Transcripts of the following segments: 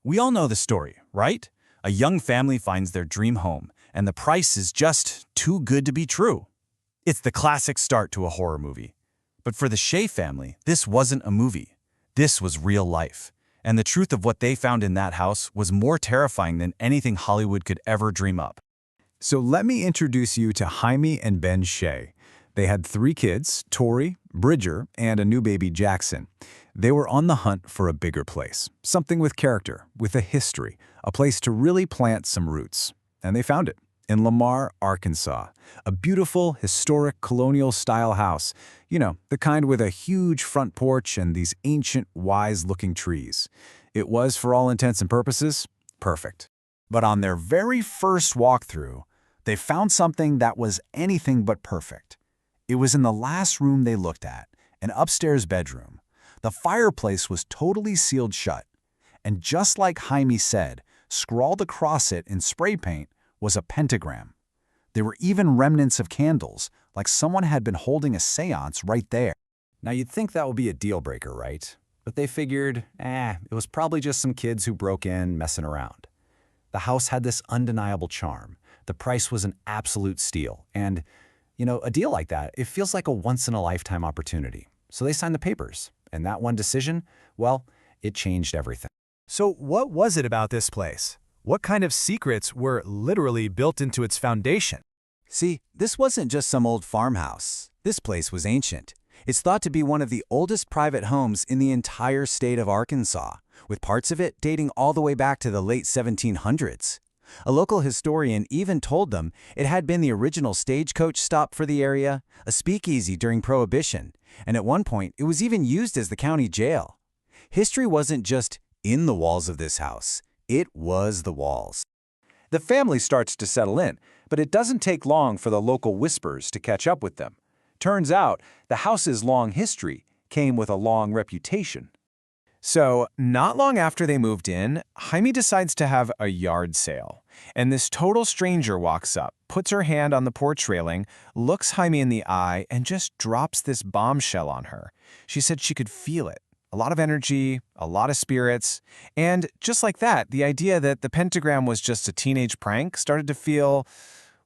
We all know the story, right? A young family finds their dream home, and the price is just too good to be true. It's the classic start to a horror movie. But for the Shea family, this wasn't a movie. This was real life. And the truth of what they found in that house was more terrifying than anything Hollywood could ever dream up. So let me introduce you to Jaime and Ben Shea. They had 3 kids, Tori, Bridger, and a new baby, Jackson. They were on the hunt for a bigger place, something with character, with a history, a place to really plant some roots. And they found it in Lamar, Arkansas, a beautiful, historic, colonial-style house. You know, the kind with a huge front porch and these ancient, wise-looking trees. It was, for all intents and purposes, perfect. But on their very first walkthrough, they found something that was anything but perfect. It was in the last room they looked at, an upstairs bedroom. The fireplace was totally sealed shut. And just like Jaime said, scrawled across it in spray paint was a pentagram. There were even remnants of candles, like someone had been holding a seance right there. Now you'd think that would be a deal breaker, right? But they figured, it was probably just some kids who broke in messing around. The house had this undeniable charm. The price was an absolute steal. And, a deal like that, it feels like a once-in-a-lifetime opportunity. So they signed the papers. And that one decision, well, it changed everything. So what was it about this place? What kind of secrets were literally built into its foundation? See, this wasn't just some old farmhouse. This place was ancient. It's thought to be one of the oldest private homes in the entire state of Arkansas, with parts of it dating all the way back to the late 1700s. A local historian even told them it had been the original stagecoach stop for the area, a speakeasy during Prohibition, and at one point it was even used as the county jail. History wasn't just in the walls of this house, it was the walls. The family starts to settle in, but it doesn't take long for the local whispers to catch up with them. Turns out, the house's long history came with a long reputation. So, not long after they moved in, Jaime decides to have a yard sale. And this total stranger walks up, puts her hand on the porch railing, looks Jaime in the eye, and just drops this bombshell on her. She said she could feel it. A lot of energy, a lot of spirits, and just like that, the idea that the pentagram was just a teenage prank started to feel,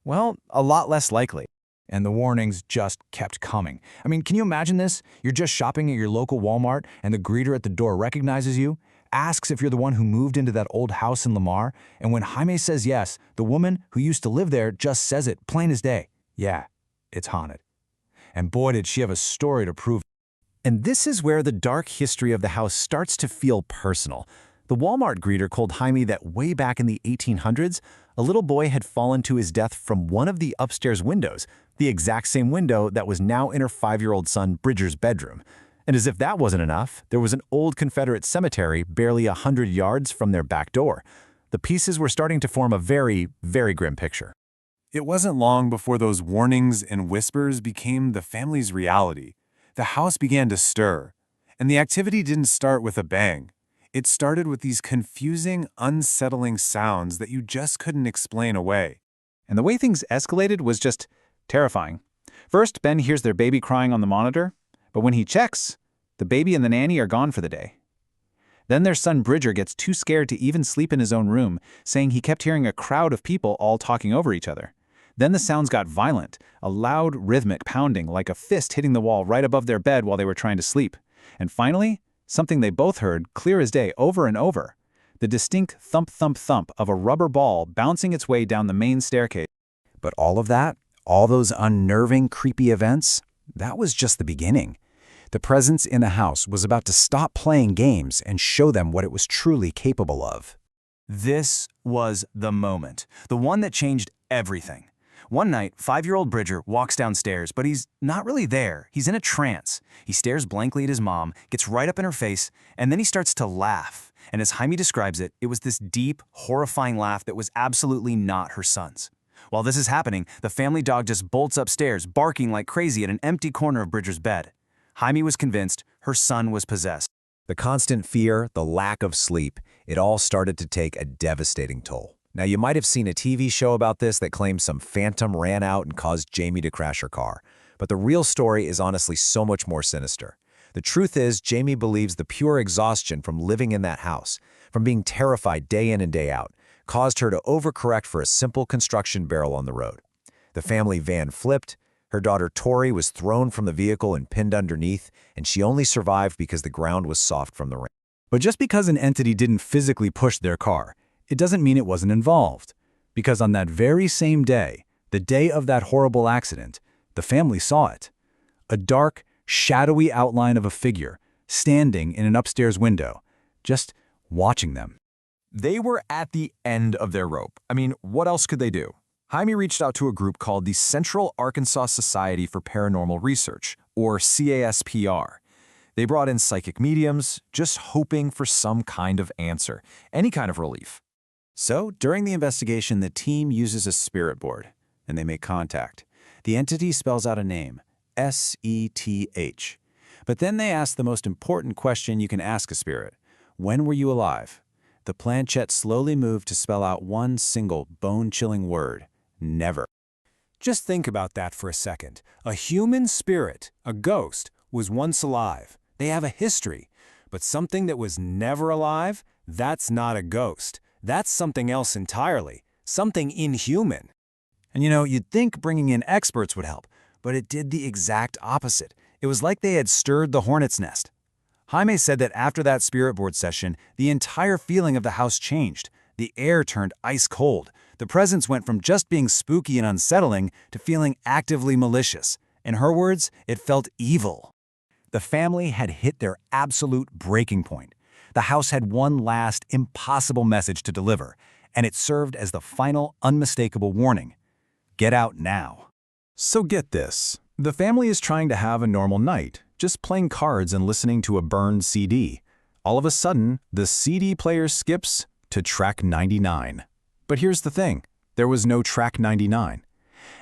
well, a lot less likely. And the warnings just kept coming. I mean, can you imagine this? You're just shopping at your local Walmart, and the greeter at the door recognizes you, asks if you're the one who moved into that old house in Lamar, and when Jaime says yes, the woman who used to live there just says it, plain as day. Yeah, it's haunted. And boy, did she have a story to prove. And this is where the dark history of the house starts to feel personal. The Walmart greeter told Jaime that way back in the 1800s, a little boy had fallen to his death from one of the upstairs windows, the exact same window that was now in her 5-year-old son Bridger's bedroom. And as if that wasn't enough, there was an old Confederate cemetery barely 100 yards from their back door. The pieces were starting to form a very, very grim picture. It wasn't long before those warnings and whispers became the family's reality. The house began to stir, and the activity didn't start with a bang. It started with these confusing, unsettling sounds that you just couldn't explain away. And the way things escalated was just terrifying. First, Ben hears their baby crying on the monitor, but when he checks, the baby and the nanny are gone for the day. Then their son Bridger gets too scared to even sleep in his own room, saying he kept hearing a crowd of people all talking over each other. Then the sounds got violent, a loud, rhythmic pounding like a fist hitting the wall right above their bed while they were trying to sleep. And finally, something they both heard clear as day over and over, the distinct thump, thump, thump of a rubber ball bouncing its way down the main staircase. But all of that, all those unnerving, creepy events, that was just the beginning. The presence in the house was about to stop playing games and show them what it was truly capable of. This was the moment, the one that changed everything. One night, 5-year-old Bridger walks downstairs, but he's not really there. He's in a trance. He stares blankly at his mom, gets right up in her face, and then he starts to laugh. And as Jaime describes it, it was this deep, horrifying laugh that was absolutely not her son's. While this is happening, the family dog just bolts upstairs, barking like crazy at an empty corner of Bridger's bed. Jaime was convinced her son was possessed. The constant fear, the lack of sleep, it all started to take a devastating toll. Now, you might have seen a TV show about this that claims some phantom ran out and caused Jamie to crash her car. But the real story is honestly so much more sinister. The truth is, Jamie believes the pure exhaustion from living in that house, from being terrified day in and day out, caused her to overcorrect for a simple construction barrel on the road. The family van flipped, her daughter Tori was thrown from the vehicle and pinned underneath, and she only survived because the ground was soft from the rain. But just because an entity didn't physically push their car, it doesn't mean it wasn't involved. Because on that very same day, the day of that horrible accident, the family saw it. A dark, shadowy outline of a figure standing in an upstairs window, just watching them. They were at the end of their rope. I mean, what else could they do? Jaime reached out to a group called the Central Arkansas Society for Paranormal Research, or CASPR. They brought in psychic mediums, just hoping for some kind of answer, any kind of relief. So, during the investigation, the team uses a spirit board, and they make contact. The entity spells out a name, S-E-T-H. But then they ask the most important question you can ask a spirit. When were you alive? The planchette slowly moved to spell out one single bone-chilling word, never. Just think about that for a second. A human spirit, a ghost, was once alive. They have a history. But something that was never alive, that's not a ghost. That's something else entirely, something inhuman. And you'd think bringing in experts would help, but it did the exact opposite. It was like they had stirred the hornet's nest. Jaime said that after that spirit board session, the entire feeling of the house changed. The air turned ice cold. The presence went from just being spooky and unsettling to feeling actively malicious. In her words, it felt evil. The family had hit their absolute breaking point. The house had one last, impossible message to deliver, and it served as the final, unmistakable warning. Get out now. So get this. The family is trying to have a normal night, just playing cards and listening to a burned CD. All of a sudden, the CD player skips to track 99. But here's the thing. There was no track 99.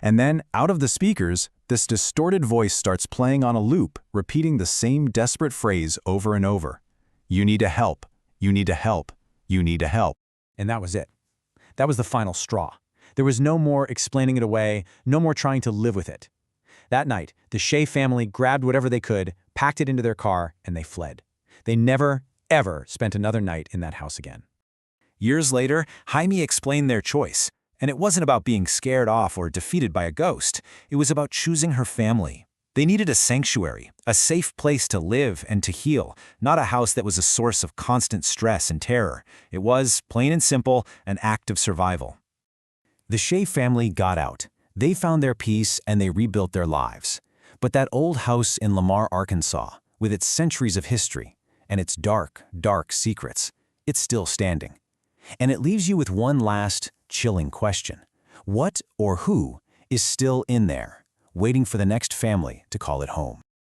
And then, out of the speakers, this distorted voice starts playing on a loop, repeating the same desperate phrase over and over. You need to help. You need to help. You need to help. And that was it. That was the final straw. There was no more explaining it away, no more trying to live with it. That night, the Shea family grabbed whatever they could, packed it into their car, and they fled. They never, ever spent another night in that house again. Years later, Jaime explained their choice. And it wasn't about being scared off or defeated by a ghost. It was about choosing her family. They needed a sanctuary, a safe place to live and to heal, not a house that was a source of constant stress and terror. It was, plain and simple, an act of survival. The Shea family got out. They found their peace and they rebuilt their lives. But that old house in Lamar, Arkansas, with its centuries of history and its dark, dark secrets, it's still standing. And it leaves you with one last, chilling question. What or who is still in there, waiting for the next family to call it home?